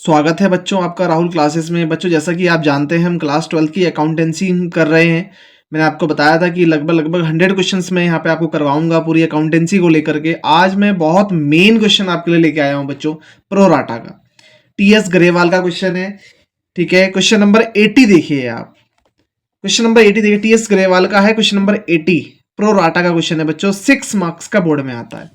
स्वागत है बच्चों आपका राहुल क्लासेस में। बच्चों जैसा कि आप जानते हैं हम क्लास 12 की अकाउंटेंसी कर रहे हैं। मैंने आपको बताया था कि लगभग 100 क्वेश्चंस मैं यहाँ पे आपको करवाऊंगा पूरी अकाउंटेंसी को लेकर के। आज मैं बहुत मेन क्वेश्चन आपके लिए लेके आया हूँ बच्चों, प्रोराटा का। टीएस ग्रेवाल का क्वेश्चन है, ठीक है। क्वेश्चन नंबर 80 देखिए आप। क्वेश्चन नंबर 80 देखिए, टीएस ग्रेवाल का है क्वेश्चन नंबर 80। प्रोराटा का क्वेश्चन है बच्चों, 6 मार्क्स का बोर्ड में आता है।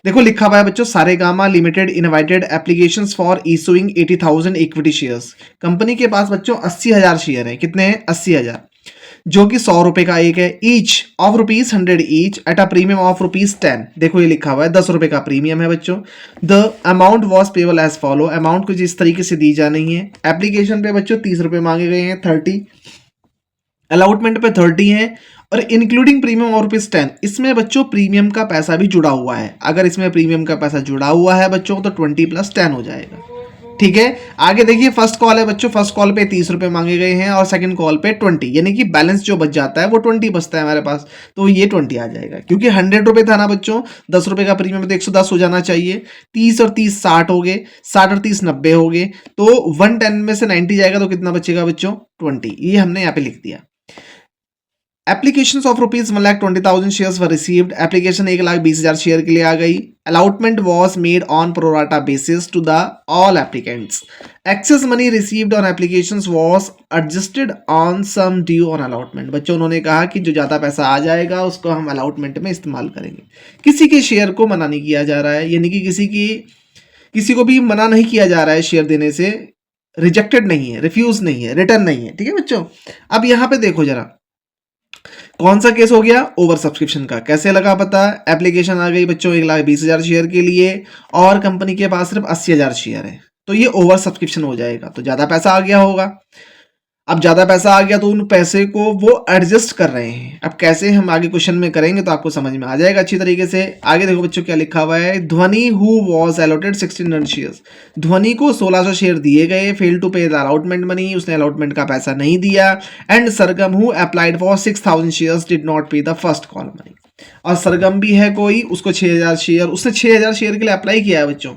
देखो लिखा हुआ है बच्चों, Saregama limited invited applications for issuing 80,000 equity shares. Company के पास बच्चों 80,000 शेयर है। कितने हैं? 80,000, जो कि 100 रुपए का एक है। Each of rupees 100 each at a premium of ₹10। देखो ये लिखा हुआ है 10 रुपए का प्रीमियम है बच्चों। The amount was payable as follow. Amount कुछ इस तरीके से दी जानी है। एप्लीकेशन पे बच्चों 30 रुपए मांगे गए हैं, 30। अलॉटमेंट पे 30 है और इंक्लूडिंग प्रीमियम और ₹10। इसमें बच्चों प्रीमियम का पैसा भी जुड़ा हुआ है। अगर इसमें प्रीमियम का पैसा जुड़ा हुआ है बच्चों तो 20 + 10 हो जाएगा, ठीक है। आगे देखिए, फर्स्ट कॉल है बच्चों, फर्स्ट कॉल पे 30 रुपए मांगे गए हैं और सेकंड कॉल पे 20, यानी कि बैलेंस जो बच जाता है वो 20 बचता है हमारे पास, तो ये 20 आ जाएगा। क्योंकि 100 रुपए था ना बच्चों, 10 रुपए का प्रीमियम तो 110 हो जाना चाहिए। 30 और 30 60 हो गए, 60 और 30 90 हो गए, तो 110 में से 90 जाएगा तो कितना बचेगा बच्चों? 20। ये हमने यहाँ पे लिख दिया। Application of ₹1,20,000 shares were received. Application 1,20,000 share के लिए आ गई। Allotment was made on pro rata basis to the all applicants. Excess money received on application was adjusted on sum due on allotment. बच्चों उन्होंने कहा कि जो ज़्यादा पैसा आ जाएगा उसको हम अलॉटमेंट में इस्तेमाल करेंगे। किसी के शेयर को मना नहीं किया जा रहा है, यानी कि किसी को भी मना नहीं किया जा रहा है शेयर देने से। रिजेक्टेड नहीं है, रिफ्यूज नहीं है, रिटर्न नहीं है, ठीक है बच्चों। अब यहाँ पे देखो जरा, कौन सा केस हो गया? ओवर सब्सक्रिप्शन का। कैसे लगा पता? एप्लीकेशन आ गई बच्चों 1,20,000 शेयर के लिए और कंपनी के पास सिर्फ 80,000 शेयर है, तो ये ओवर सब्सक्रिप्शन हो जाएगा, तो ज्यादा पैसा आ गया होगा। अब ज्यादा पैसा आ गया तो उन पैसे को वो एडजस्ट कर रहे हैं। अब कैसे हम आगे क्वेश्चन में करेंगे तो आपको समझ में आ जाएगा अच्छी तरीके से। आगे देखो बच्चों क्या लिखा हुआ है। ध्वनि हु वॉज अलॉटेड 1600 शेयर्स। ध्वनि को 1600 शेयर दिए गए। फेल टू पे द अलॉटमेंट मनी, उसने अलॉटमेंट का पैसा नहीं दिया। And Sargam who applied for 6,000 shares did not पे द फर्स्ट कॉल मनी। और सरगम भी है कोई, उसको 6,000 शेयर, उसने 6,000 शेयर के लिए अप्लाई किया है बच्चों।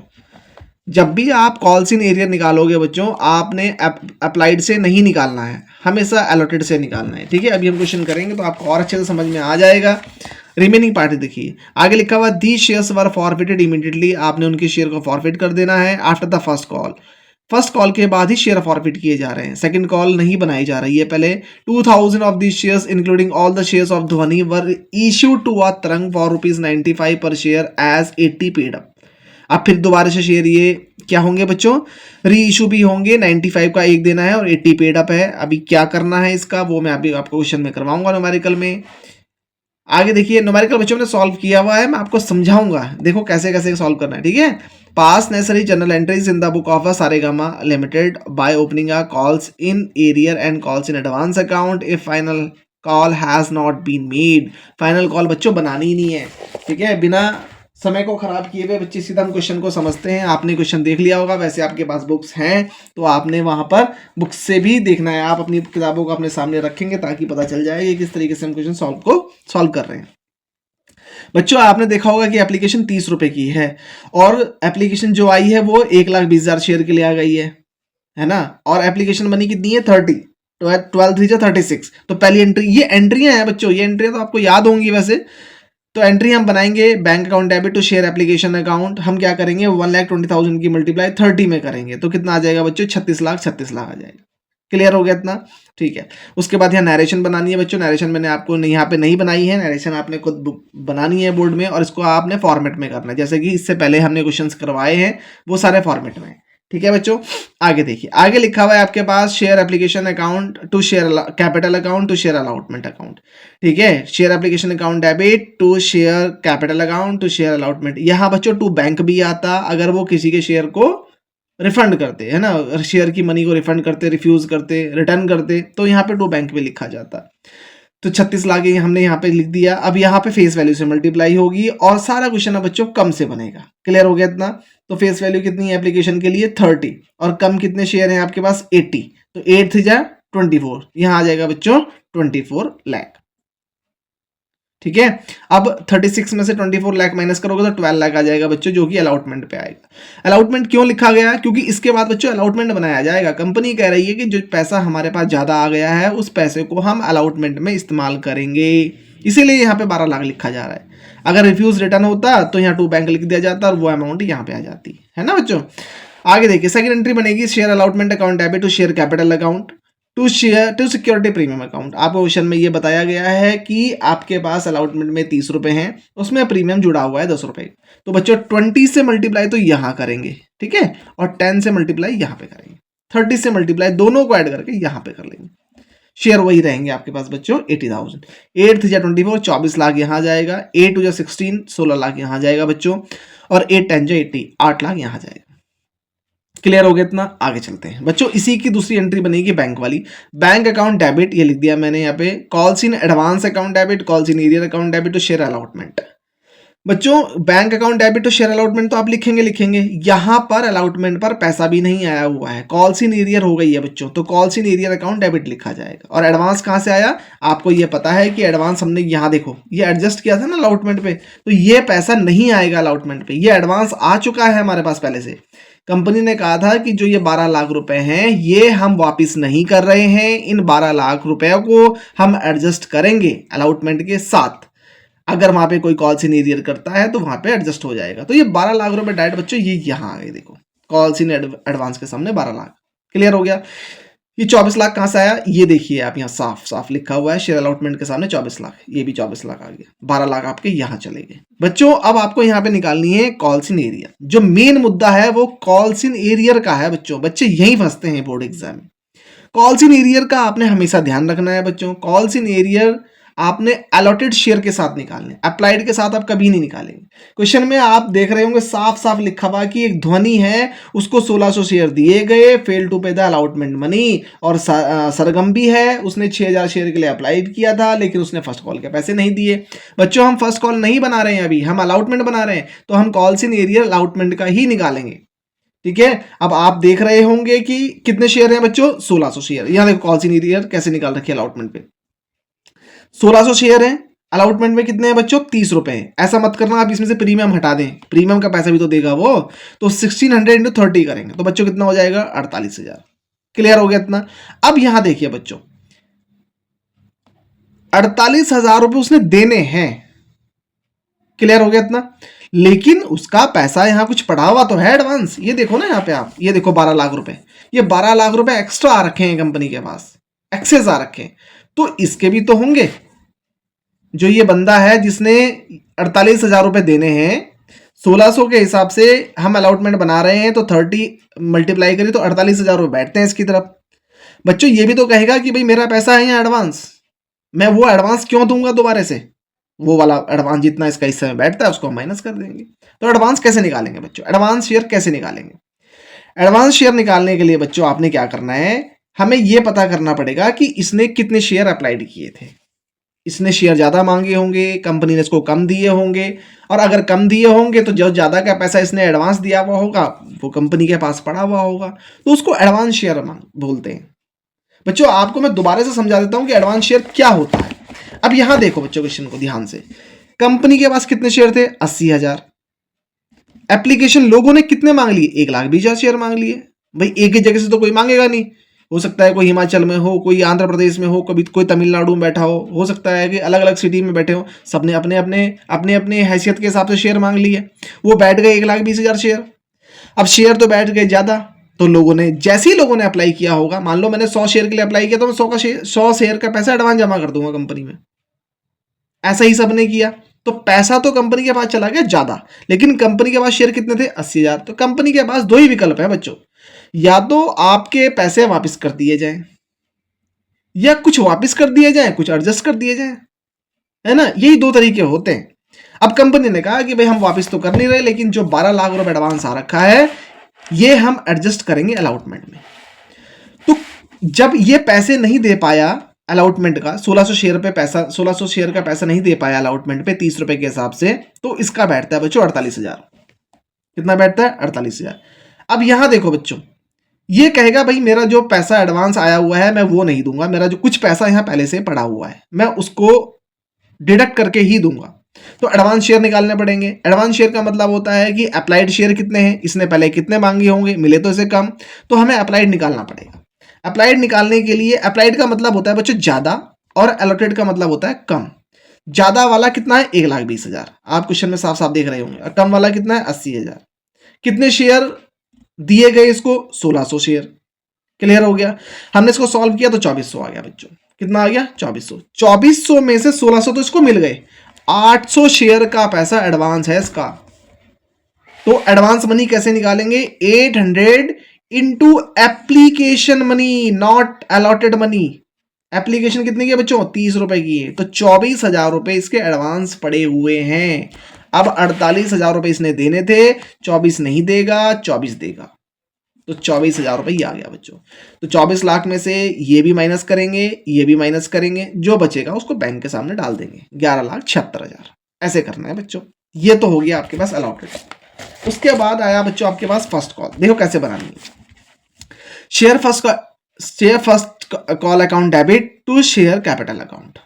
जब भी आप कॉल्स इन एरियर निकालोगे बच्चों, आपने अप्लाइड से नहीं निकालना है, हमेशा अलॉटेड से निकालना है, ठीक है। अभी हम क्वेश्चन करेंगे तो आपको और अच्छे से समझ में आ जाएगा। रिमेनिंग पार्ट देखिए, आगे लिखा हुआ दी शेयर्स वर फॉरफिटेड इमीडिएटली। आपने उनके शेयर को फॉरफिट कर देना है after the first call. First call के बाद ही शेयर फॉरफिट किए जा रहे हैं, सेकंड कॉल नहीं बनाई जा रही है पहले। 2,000 of the shares including all the shares of ध्वनि वर इश्यूड टू अ तरंग फॉर ₹95 पर शेयर एज 80 पेड अप। अब फिर दोबारा से शेयर ये क्या होंगे बच्चों? री इशू भी होंगे। 95 का एक देना है और 80 पेड अप है। अभी क्या करना है इसका वो मैं अभी आपको क्वेश्चन में करवाऊंगा न्यूमेरिकल में। आगे देखिए, न्यूमेरिकल बच्चों ने सॉल्व किया हुआ है, मैं आपको समझाऊंगा। देखो कैसे कैसे सॉल्व करना है, ठीक है। Pass necessary journal entries in the book of a Saregama limited by opening a calls in arrear and calls in advance account if final call has not been made. Final call बच्चों बनानी ही नहीं है, ठीक है। बिना समय को खराब किए हुए बच्चे सीधा हम क्वेश्चन को समझते हैं। आपने क्वेश्चन देख लिया होगा, वैसे आपके पास बुक्स हैं तो आपने वहां पर बुक्स से भी देखना है। आप अपनी किताबों को अपने सामने रखेंगे ताकि पता चल जाए कि किस तरीके से हम क्वेश्चन सॉल्व कर रहे हैं। बच्चों आपने देखा होगा कि एप्लीकेशन 30 रुपए की है और एप्लीकेशन जो आई है वो 1,20,000 शेयर के लिए आ गई है ना। और एप्लीकेशन मनी कितनी है? 30। 12 3 36। तो पहली एंट्री, ये एंट्रियां हैं बच्चों, ये एंट्रियां तो आपको याद होंगी वैसे। तो एंट्री हम बनाएंगे bank account debit to share application account. हम क्या करेंगे? 1,20,000 की मल्टीप्लाई 30 में करेंगे तो कितना आ जाएगा बच्चों? 36 लाख आ जाएगा। क्लियर हो गया इतना? ठीक है। उसके बाद यहाँ नरेशन बनानी है बच्चों। नरेशन मैंने आपको यहाँ पे नहीं बनाई है, नरेशन आपने खुद बनानी है बोर्ड में और इसको आपने फॉर्मेट में करना है, जैसे कि इससे पहले हमने क्वेश्चंस करवाए हैं वो सारे फॉर्मेट में। ठीक है बच्चों, आगे देखिए, आगे लिखा हुआ है आपके पास share application account to share capital account to share allotment account. ठीक है, share application account debit to share capital account to share allotment. यहाँ बच्चों टू बैंक भी आता अगर वो किसी के शेयर को रिफंड करते है ना, शेयर की मनी को रिफंड करते, रिफ्यूज करते, रिटर्न करते, तो यहाँ पे टू बैंक भी लिखा जाता। तो 36 लाख हमने यहाँ पे लिख दिया। अब यहाँ पे फेस वैल्यू से मल्टीप्लाई होगी और सारा क्वेश्चन अब बच्चों कम से बनेगा। क्लियर हो गया इतना? तो फेस वैल्यू कितनी है एप्लीकेशन के लिए? 30 और कम कितने शेयर हैं आपके पास? 80। तो 8 3 जा 24, यहाँ आ जाएगा बच्चों 24 लाख। ठीक है। अब 36 में से 24 लाख माइनस करोगे तो 12 लाख आ जाएगा बच्चों, जो कि अलॉटमेंट पे आएगा। अलॉटमेंट क्यों लिखा गया? क्योंकि इसके बाद बच्चों अलॉटमेंट बनाया जाएगा। कंपनी कह रही है कि जो पैसा हमारे पास ज़्यादा आ गया है उस पैसे को हम अलॉटमेंट में इस्तेमाल करेंगे, इसीलिए यहाँ पे 12 लाख लिखा जा रहा है। अगर रिफ्यूज रिटर्न होता तो यहाँ टू बैंक लिख दिया जाता और वो अमाउंट यहाँ पे आ जाती है ना बच्चों। आगे देखिए, सेकंड एंट्री बनेगी share allotment account debit to share capital account to share to security premium account. आपको क्वेश्चन में ये बताया गया है कि आपके पास अलॉटमेंट में 30 रुपए हैं, उसमें प्रीमियम जुड़ा हुआ है 10 रुपए। तो बच्चों 20 से मल्टीप्लाई तो यहाँ करेंगे, ठीक है, और 10 से मल्टीप्लाई यहाँ पे करेंगे, 30 से मल्टीप्लाई दोनों को ऐड करके यहाँ पे कर लेंगे। शेयर वही रहेंगे आपके पास बच्चों 80,000। 8 या 24 24 लाख यहाँ आ जाएगा, 8 या 16 16 लाख यहाँ आ जाएगा बच्चों, और 8 10 जो 80 8 लाख यहाँ आ जाएगा। क्लियर हो गया इतना? आगे चलते हैं बच्चों। इसी की दूसरी एंट्री बनेगी बैंक वाली। बैंक अकाउंट डेबिट, ये लिख दिया मैंने यहाँ पे, calls in advance account debit, calls in arrear account debit to share allotment. बच्चों bank account debit to share allotment तो आप लिखेंगे, यहाँ पर अलॉटमेंट पर पैसा भी नहीं आया हुआ है, कॉल्स इन एरियर हो गई है बच्चों, तो calls in arrear account debit लिखा जाएगा। और एडवांस कहाँ से आया? आपको ये पता है कि एडवांस हमने यहाँ देखो ये एडजस्ट किया था ना अलॉटमेंट पे, तो ये पैसा नहीं आएगा अलॉटमेंट पे, ये एडवांस आ चुका है हमारे पास पहले से। कंपनी ने कहा था कि जो ये 12 लाख रुपए हैं ये हम वापस नहीं कर रहे हैं, इन 12 लाख रुपए को हम एडजस्ट करेंगे अलॉटमेंट के साथ। अगर वहां पे कोई कॉल्स इन एरियर करता है तो वहां पे एडजस्ट हो जाएगा। तो ये 12 लाख रुपए डायरेक्ट बच्चों ये यहाँ आ गए, देखो कॉल्स इन एडवांस के सामने 12 लाख। क्लियर हो गया? ये 24 लाख कहां से आया? ये देखिए आप यहाँ साफ साफ लिखा हुआ है, शेयर अलॉटमेंट के सामने 24 लाख, ये भी 24 लाख आ गया, 12 लाख आपके यहाँ चले गए बच्चों। अब आपको यहाँ पे निकालनी है कॉल्स इन एरियर। जो मेन मुद्दा है वो कॉल्स इन एरियर का है बच्चों, बच्चे यही फंसते हैं बोर्ड एग्जाम में। कॉल्स इन एरियर का आपने हमेशा ध्यान रखना है बच्चों। कॉल्स इन एरियर आपने अलॉटेड शेयर के साथ निकालने, अप्लाइड के साथ आप कभी नहीं निकालेंगे। क्वेश्चन में आप देख रहे होंगे साफ साफ लिखा हुआ कि एक ध्वनि है, उसको 1600 शेयर दिए गए, फेल टू पे द अलॉटमेंट मनी। और सरगम भी है, उसने 6000 शेयर के लिए अप्लाई किया था लेकिन उसने फर्स्ट कॉल के पैसे नहीं दिए। बच्चों हम फर्स्ट कॉल नहीं बना रहे हैं, अभी हम अलॉटमेंट बना रहे हैं, तो हम कॉल्स इन एरियर अलॉटमेंट का ही निकालेंगे। ठीक है, अब आप देख रहे होंगे कि कितने शेयर हैं बच्चों? 1600 शेयर। यहां देखो कॉल्स इन एरियर कैसे निकाल रखी है अलॉटमेंट पे, 1600 शेयर हैं, अलॉटमेंट में कितने हैं बच्चों? 30 रुपए हैं। ऐसा मत करना आप इसमें से प्रीमियम हटा दें, प्रीमियम का पैसा भी तो देगा वो, तो 1600 इंटू 30 करेंगे तो बच्चों कितना हो जाएगा? 48,000। क्लियर हो गया इतना? अब यहां देखिए बच्चों 48,000 रुपए उसने देने हैं। क्लियर हो गया इतना? लेकिन उसका पैसा यहां कुछ पड़ा हुआ तो है एडवांस, ये देखो ना यहाँ पे आप, ये देखो 12 लाख रुपए, ये 12 लाख रुपए एक्स्ट्रा आ रखे हैं कंपनी के पास, एक्सेस आ रखे हैं, तो इसके भी तो होंगे। जो ये बंदा है जिसने 48,000 रुपए देने हैं, 1600 के हिसाब से हम अलॉटमेंट बना रहे हैं, तो 30 मल्टीप्लाई करिए तो 48,000 रुपए बैठते हैं इसकी तरफ। बच्चों ये भी तो कहेगा कि भाई मेरा पैसा है यहाँ एडवांस, मैं वो एडवांस क्यों दूंगा दोबारा से? वो वाला एडवांस जितना इसका हिस्से में बैठता है उसको हम माइनस कर देंगे। तो एडवांस कैसे निकालेंगे बच्चों? एडवांस शेयर कैसे निकालेंगे? एडवांस शेयर निकालने के लिए बच्चों आपने क्या करना है, हमें यह पता करना पड़ेगा कि इसने कितने शेयर अप्लाइड किए थे। इसने शेयर ज़्यादा मांगे होंगे, कंपनी ने इसको कम दिए होंगे, और अगर कम दिए होंगे तो जो ज़्यादा का पैसा इसने एडवांस दिया हुआ होगा वो कंपनी के पास पड़ा हुआ होगा, तो उसको एडवांस शेयर बोलते हैं। बच्चों आपको मैं दोबारा से समझा देता हूं कि एडवांस शेयर क्या होता है। अब यहां देखो बच्चों क्वेश्चन को ध्यान से, कंपनी के पास कितने शेयर थे? 80,000। एप्लीकेशन लोगों ने कितने मांग लिए? 1,20,000 शेयर मांग लिए। भाई एक ही जगह से तो कोई मांगेगा नहीं, हो सकता है कोई हिमाचल में हो, कोई आंध्र प्रदेश में हो, कभी कोई तमिलनाडु में बैठा हो सकता है कि अलग अलग सिटी में बैठे हो, सबने अपने अपने हैसियत के हिसाब से शेयर मांग लिए। वो बैठ गए 1,20,000 शेयर। अब शेयर तो बैठ गए ज़्यादा, तो लोगों ने जैसे ही लोगों ने अप्लाई किया होगा, मान लो मैंने 100 शेयर के लिए अप्लाई किया तो मैं 100 शेयर का पैसा एडवांस जमा कर दूंगा कंपनी में। ऐसा ही सबने किया, तो पैसा तो कंपनी के पास चला गया ज़्यादा, लेकिन कंपनी के पास शेयर कितने थे? 80,000। तो कंपनी के पास दो ही विकल्प है बच्चों, या तो आपके पैसे वापस कर दिए जाएं, या कुछ वापस कर दिए जाएं, कुछ एडजस्ट कर दिए जाएं, है ना, यही दो तरीके होते हैं। अब कंपनी ने कहा कि भाई हम वापस तो कर नहीं रहे, लेकिन जो 12 लाख रुपए एडवांस आ रखा है ये हम एडजस्ट करेंगे अलॉटमेंट में। तो जब ये पैसे नहीं दे पाया अलॉटमेंट का, 1600 शेयर पे पैसा, 1600 शेयर का पैसा नहीं दे पाया अलॉटमेंट पे 30 रुपए के हिसाब से, तो इसका बैठता है बच्चों 48,000। कितना बैठता है? 48,000। अब यहां देखो बच्चों, ये कहेगा भाई मेरा जो पैसा एडवांस आया हुआ है मैं वो नहीं दूंगा, मेरा जो कुछ पैसा यहां पहले से पड़ा हुआ है मैं उसको डिडक्ट करके ही दूंगा। तो एडवांस शेयर निकालने पड़ेंगे। एडवांस शेयर का मतलब होता है कि अप्लाइड शेयर कितने हैं, इसने पहले कितने मांगे होंगे, मिले तो इसे कम, तो हमें अप्लाइड निकालना पड़ेगा। अप्लाइड निकालने के लिए अप्लाइड का मतलब होता है बच्चों ज्यादा और अलॉटेड का मतलब होता है कम। ज्यादा वाला कितना है 1,20,000, आप क्वेश्चन में साफ साफ देख रहे होंगे। और कम वाला कितना है 80,000। कितने शेयर दिए गए इसको 1600 शेयर। क्लियर हो गया। हमने इसको सॉल्व किया तो 2400 आ गया बच्चों। कितना आ गया 2400। 2400 में से 1600 तो इसको मिल गए, 800 शेयर का पैसा एडवांस है इसका। तो एडवांस मनी कैसे निकालेंगे, 800 into application money, not allotted money. Application कितनी की है बच्चों 30 रुपए की है, तो 24,000 रुपए इसके एडवांस पड़े हुए हैं। अब 48,000 रुपए इसने देने थे, 24 नहीं देगा, 24 देगा, तो 24,000 रुपए ये आ गया बच्चों। तो 24 लाख में से ये भी माइनस करेंगे, ये भी माइनस करेंगे, जो बचेगा उसको बैंक के सामने डाल देंगे, 11,76,000। ऐसे करना है बच्चों। ये तो हो गया आपके पास अलॉटेड। उसके बाद आया बच्चों आपके पास फर्स्ट कॉल। देखो कैसे बनानी है। Share first call account debit to share capital account.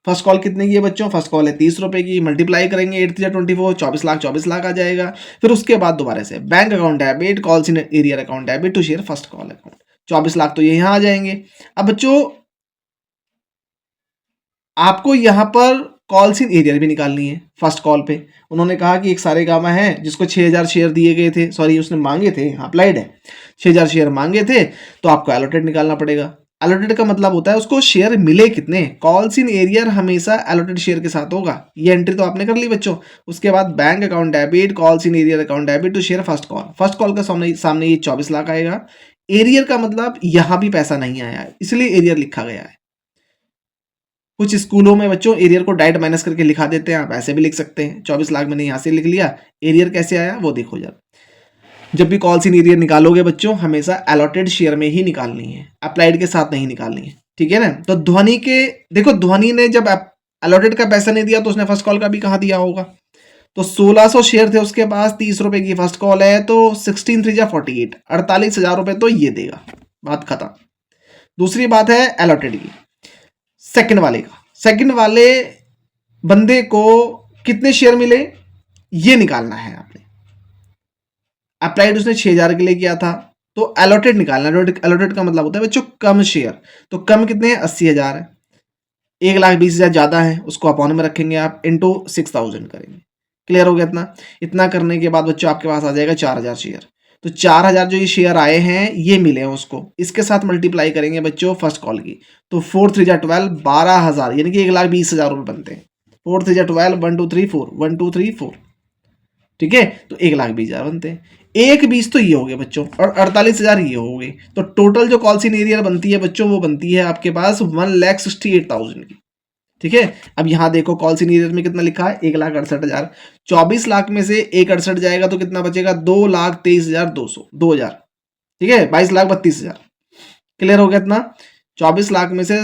First call कितने की है बच्चों, फर्स्ट कॉल है 30 रुपए की, मल्टीप्लाई करेंगे 8 3 24, 24 लाख आ जाएगा। फिर उसके बाद दोबारा से bank account debit calls in arrear account debit to share first call account, 24 lakh तो ये यहाँ आ जाएंगे। अब बच्चों आपको यहाँ पर कॉल्स इन एरियर भी निकालनी है। फर्स्ट कॉल पे उन्होंने कहा कि एक सारेगामा है जिसको 6,000 शेयर दिए गए थे, सॉरी उसने मांगे थे, अप्लाइड है, 6,000 शेयर मांगे थे, तो आपको एलोटेड निकालना पड़ेगा। एलोटेड का मतलब होता है उसको शेयर मिले कितने। कॉल्स इन एरियर हमेशा एलोटेड शेयर के साथ होगा। ये एंट्री तो आपने कर ली बच्चों। उसके बाद bank account debit calls in arrear account debit to share first call. First call का सामने ये 24 लाख आएगा। एरियर का मतलब यहां भी पैसा नहीं आया है, इसलिए एरियर लिखा गया है। कुछ स्कूलों में बच्चों एरियर को डायरेक्ट माइनस करके लिखा देते हैं, आप ऐसे भी लिख सकते हैं। 24 लाख मैंने यहां से लिख लिया, एरियर कैसे आया वो देखो जरा। जब भी कॉल्स इन एरियर निकालोगे बच्चों हमेशा अलॉटेड शेयर में ही निकालनी है, अप्लाइड के साथ नहीं निकालनी है, ठीक है ना। तो ध्वनि के देखो, ध्वनि ने जब अलॉटेड का पैसा नहीं दिया तो उसने फर्स्ट कॉल का भी कहाँ दिया होगा। तो 1600 शेयर थे उसके पास, 30 रुपए की फर्स्ट कॉल है, तो 16 3 48, 48,000 रुपए तो ये देगा, बात खत्म। दूसरी बात है अलॉटेड की, सेकंड वाले का। सेकंड वाले बंदे को कितने शेयर मिले ये निकालना है आपने। अप्लाइड उसने 6,000 के लिए किया था, तो अलॉटेड निकालना। अलॉटेड का मतलब होता है बच्चों कम शेयर। तो कम कितने हैं 80,000 है, 1,20,000 ज्यादा है, उसको अपॉन में रखेंगे आप, इंटू 6,000 करेंगे। क्लियर हो गया इतना। इतना करने के बाद बच्चों आपके पास आ जाएगा 4,000 शेयर। तो 4,000 जो ये शेयर आए हैं ये मिले हैं उसको, इसके साथ मल्टीप्लाई करेंगे बच्चों फर्स्ट कॉल की, तो 4 3 12, 12,000 यानी कि 1,20,000 रुपए बनते हैं। 4 3 12, 1 2 3 4, 1 2 3 4, ठीक है, तो 1,20,000 बनते हैं। 1,20,000 तो ये हो गए बच्चों, और 48,000 ये हो गए। तो टोटल जो कॉल्स इन एरियर बनती है बच्चों वो बनती है आपके पास 1,68,000 की, ठीक है। अब यहाँ देखो कॉल्स इन एरियर में कितना लिखा है 1,68,000। 24 लाख में से 1,68 जाएगा तो कितना बचेगा 2,23,200, 2,000, ठीक है, 22,32,000। क्लियर हो गया इतना। 24 लाख में से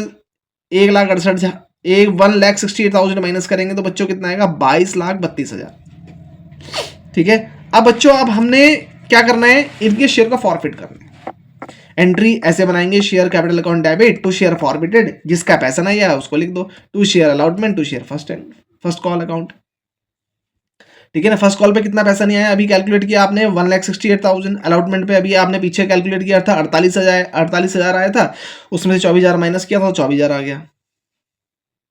1,68,000 1,68,000 माइनस करेंगे तो बच्चों कितना आएगा 22,32,000, ठीक है। अब बच्चों अब हमने क्या करना है, इनके शेयर को फॉरफिट करना है। एंट्री ऐसे बनाएंगे, share capital account debit to share forfeited, जिसका पैसा नहीं आया उसको लिख दो, to share allotment to share first call account, ठीक है ना। फर्स्ट कॉल पे कितना पैसा नहीं आया अभी कैलकुलेट किया आपने 1,68,000। अलॉटमेंट पे अभी आपने पीछे कैलकुलेट किया था 48,000 आया था, उसमें से 24,000 माइनस किया था तो 24,000 आ गया,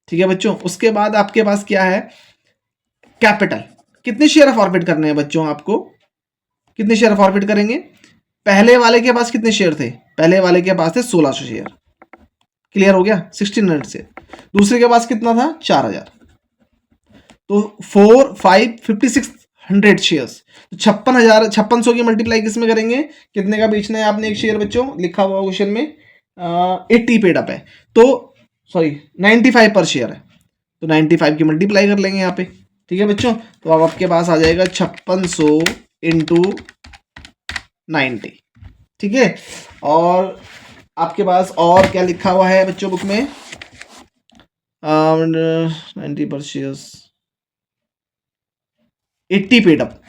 ठीक है बच्चों। उसके बाद आपके पास क्या है कैपिटल, कितने शेयर फॉरफिट करने हैं बच्चों आपको, कितने शेयर फॉरफिट करेंगे। पहले वाले के पास कितने शेयर थे, पहले वाले के पास थे 1,600 शेयर, क्लियर हो गया 1,600 से। दूसरे के पास कितना था 4,000, तो 4 5 5,600 शेयर्स, तो 56,000 की मल्टीप्लाई किस में करेंगे, कितने का बेचना है आपने एक शेयर बच्चों, लिखा हुआ क्वेश्चन में 80 पेड अप है, तो सॉरी 95 पर शेयर है, तो 95 की मल्टीप्लाई कर लेंगे यहाँ पे, ठीक है बच्चों। तो अब आपके पास आ जाएगा 5600 इंटू 90, ठीक है। और आपके पास और क्या लिखा हुआ है बच्चों बुक में, 90 पर शेयर्स 80 पेड अप।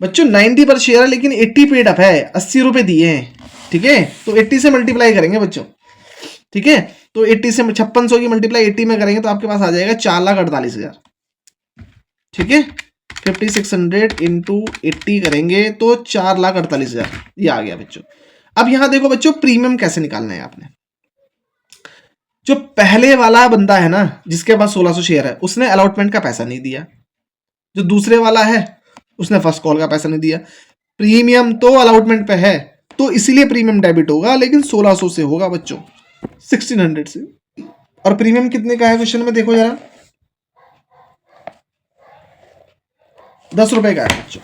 बच्चों 90 पर शेयर है लेकिन 80 पेड अप है, 80 रुपए दिए हैं, ठीक है, तो 80 से मल्टीप्लाई करेंगे बच्चों, ठीक है। तो 80 से 5600 की मल्टीप्लाई 80 में करेंगे तो आपके पास आ जाएगा 4,48,000। ठीक है, 5600 इंटू 80 करेंगे तो 4,48,000 ये आ गया बच्चों। अब यहां देखो बच्चों प्रीमियम कैसे निकालना है आपने। जो पहले वाला बंदा है ना जिसके पास 1600 शेयर है उसने अलॉटमेंट का पैसा नहीं दिया, जो दूसरे वाला है उसने फर्स्ट कॉल का पैसा नहीं दिया। प्रीमियम तो अलॉटमेंट पे है तो इसीलिए प्रीमियम डेबिट होगा, लेकिन 1600 से होगा बच्चों, 1600 से। और प्रीमियम कितने का है क्वेश्चन में देखो जरा, 10 रुपए का है बच्चों।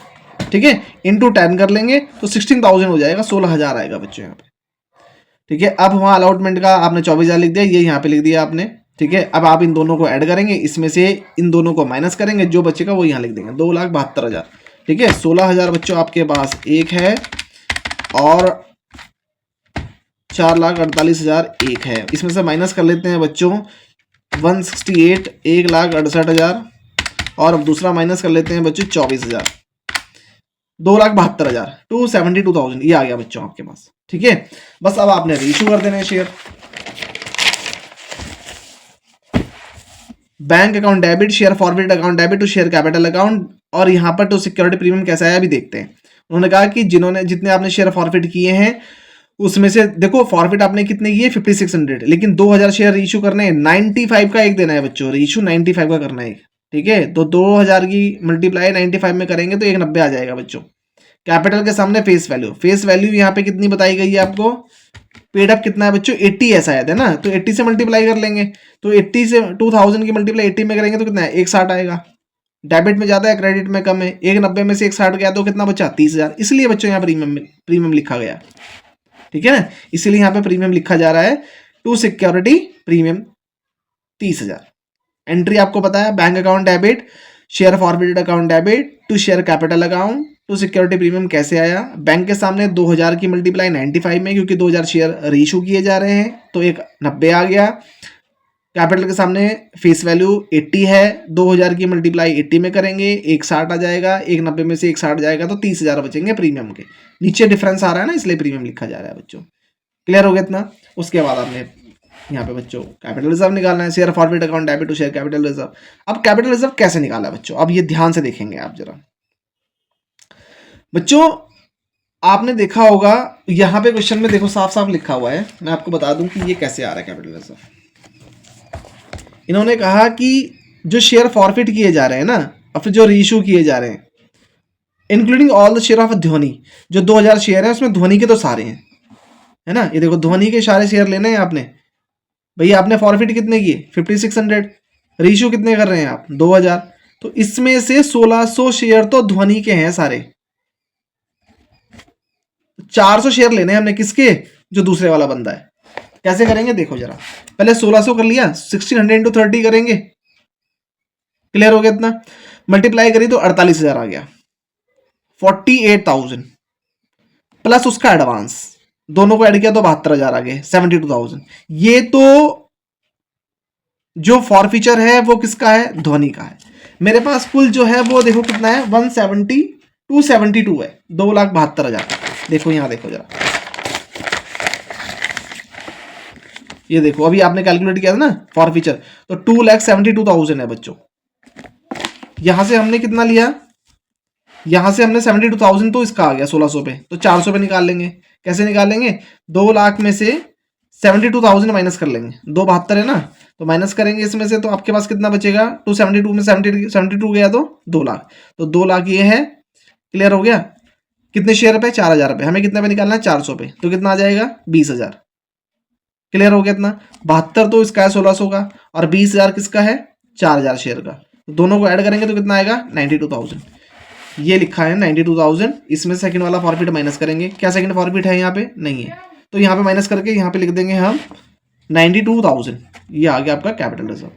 ठीक है, इंटू 10 कर लेंगे तो 16,000 हो जाएगा, 16,000 आएगा बच्चों यहाँ पे। ठीक है, अब वहां अलॉटमेंट का आपने 24,000 लिख दिया, ये यहाँ पे लिख दिया आपने। ठीक है, अब आप इन दोनों को ऐड करेंगे, इसमें से इन दोनों को माइनस करेंगे, जो बचेगा वो यहाँ लिख देंगे, 2,72,000। ठीक है, 16,000 बच्चों आपके पास एक है और 4,48,000 एक है। इसमें से माइनस कर लेते हैं बच्चों 168, 1,68,000, और अब दूसरा माइनस कर लेते हैं बच्चों 24,000, 2,72,000, 272,000 ये आ गया बच्चों आपके पास। ठीक है, बस अब आपने रीइशू कर देना है share. Bank account debit, share forward account debit to share capital account, और यहाँ पर टू सिक्योरिटी प्रीमियम कैसा आया अभी देखते हैं। उन्होंने कहा कि जितने आपने शेयर फॉरवर्ड किए हैं उसमें से देखो फॉरवर्ड आपने कितने किए 5600, लेकिन 2000 शेयर रीइशू करने हैं, 95 का एक देना है बच्चों, रीइशू 95 का करना है। ठीक है, तो 2000 की मल्टीप्लाई 95 में करेंगे तो 190 आ जाएगा बच्चों। कैपिटल के सामने फेस वैल्यू यहाँ पे कितनी बताई गई है आपको, पेड अप कितना है बच्चों 80 ऐसा है ना, तो 80 से मल्टीप्लाई कर लेंगे, तो 80 से 2000 की मल्टीप्लाई 80 में करेंगे तो कितना है 160 आएगा। डेबिट में ज्यादा है क्रेडिट में कम है, 190 में से 160 गया तो कितना बचा 30,000, इसलिए बच्चों यहाँ प्रीमियम लिखा गया। ठीक है ना, इसीलिए यहाँ पे प्रीमियम लिखा जा रहा है, टू सिक्योरिटी प्रीमियम 30,000। एंट्री आपको पता है, bank account debit, share forwarded account debit to share capital account to security premium कैसे आया। बैंक के सामने 2000 की मल्टीप्लाई 95 में, क्योंकि 2000 शेयर रीइशू किए जा रहे हैं तो एक 90 आ गया। कैपिटल के सामने फेस वैल्यू 80 है, 2000 की मल्टीप्लाई 80 में करेंगे 160 आ जाएगा, 190 में से 160 जाएगा तो 30,000 बचेंगे प्रीमियम के। नीचे डिफरेंस आ रहा है ना, इसलिए प्रीमियम लिखा जा रहा है बच्चों। क्लियर हो गया इतना। उसके बाद आपने यहाँ पे बच्चों कैपिटल रिजर्व निकालना है, share forward account debit to share capital reserve. अब कैपिटल रिजर्व कैसे निकाला है बच्चों, अब ये ध्यान से देखेंगे आप जरा। बच्चों आपने देखा होगा यहाँ पे क्वेश्चन में देखो साफ साफ लिखा हुआ है, मैं आपको बता दूं कि ये कैसे आ रहा है कैपिटल रिजर्व। इन्होंने कहा कि जो शेयर फॉरफिट किए जा रहे हैं ना, और फिर जो रीइशू किए जा रहे हैं, including all the share of ध्वनि, जो 2000 शेयर है उसमें ध्वनि के तो सारे हैं, है ना। ये देखो ध्वनि के सारे शेयर लेने हैं आपने, भैया आपने फॉरफिट कितने किए 5600, रीइशू कितने कर रहे हैं आप 2000, तो इसमें से 1600 शेयर तो ध्वनि के हैं सारे। 400 शेयर लेने हैं हमने किसके, जो दूसरे वाला बंदा है। कैसे करेंगे देखो जरा, पहले 1600 कर लिया, 1600 इंटू 30 करेंगे, क्लियर हो गया इतना, मल्टीप्लाई करी तो 48,000 आ गया, 48,000 प्लस उसका एडवांस, दोनों को ऐड किया तो 72,000 आ गए, 72,000। ये तो जो फॉरफीचर है वो किसका है, ध्वनि का है। मेरे पास कुल जो है वो देखो कितना है 272 है, 2,72,000। देखो यहां देखो जरा, ये देखो अभी आपने कैलकुलेट किया था ना फॉरफीचर, तो 2,72,000 है बच्चों। यहां से हमने कितना लिया, यहां से हमने 72,000 तो इसका आ गया 1600 पे, तो 400 पे निकाल लेंगे। कैसे निकालेंगे, 2 लाख में से 72,000 माइनस कर लेंगे, 272 है ना, तो माइनस करेंगे इसमें से, तो आपके पास कितना बचेगा, 272 में 72 गया तो 2 लाख, तो 2 लाख ये है। क्लियर हो गया, कितने शेयर पे 4,000 रुपए, हमें कितने पे निकालना है 400 पे, तो कितना आ जाएगा 20,000। क्लियर हो गया इतना, 72 तो इसका है 1600 का, और 20,000 किसका है 4,000 शेयर का, तो दोनों को ऐड करेंगे तो कितना आएगा 92,000। ये लिखा है 92,000, इसमें सेकंड वाला फॉरफिट माइनस करेंगे, क्या सेकंड फॉरफिट है यहाँ पे नहीं है, तो यहाँ पे माइनस करके यहाँ पे लिख देंगे हम 92,000, ये आ गया आपका कैपिटल रिजर्व।